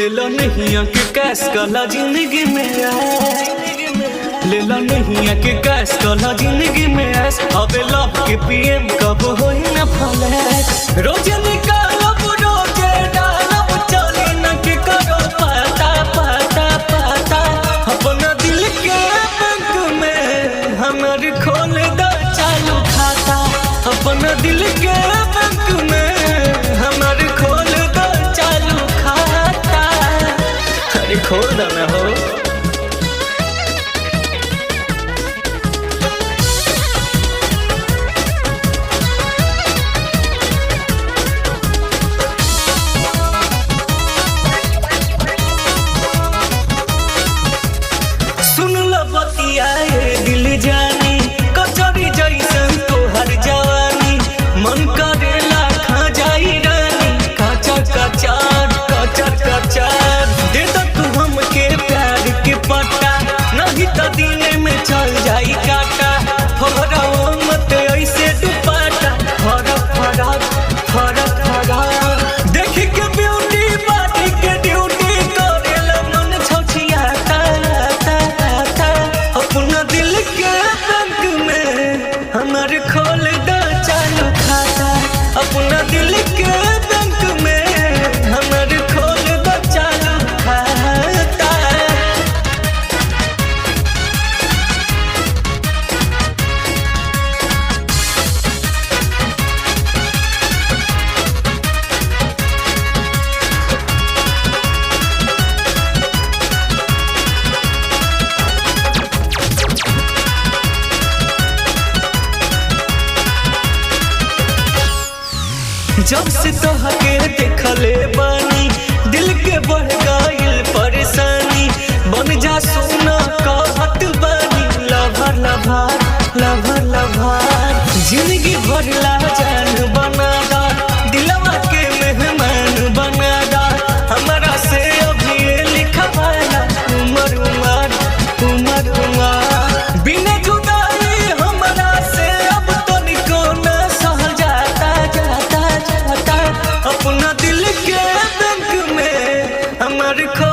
ले लो नहीं आके कैश कला जिंदगी में ले लो नहीं आके कैश कला जिंदगी में अब लव के पीएम कब होई न फ्लैश रोज निकालब रोज डालब चले न के करो पता पता पता अपना दिल के बैंक में हमर खोल दो चालू खाता अपना दिल के बैंक में हमर खोल दो चालू खाता अरे खोल दो ना हो। सुन लो बतिया दिल जानी कचरी जैसन तोहर जवानी मन करेला खा जाई रानी कचर कचर कचर कचर दे दो तू हमके प्यार के पट्टा नहीं तो दिन में चल जाई काटा फहराओ मत ऐसे दुपट्टा फरक फरक फरक फरक देख के ब्यूटी बाटी के ड्यूटी करेला मन छछियाता अपना दिल के बैंक में हमर खोल दो चालू खाता अपना दिल के बैंक में हमर खोल दो चालू खाता। जब से तोहके देखले बानी दिल के बढ़ गइल परेशानी बन जा सोना कहत बानी लभर लभर लभर लभर जिंदगी भर ला जान बना दा दिलवा के मेहमान बना दा हमरा से अभी लिखवाला उमर उमर उमर उमर बिना जुदाई हमरा से अब तो निको न सहल जाता जाता अपना दिल के बैंक में हमर खो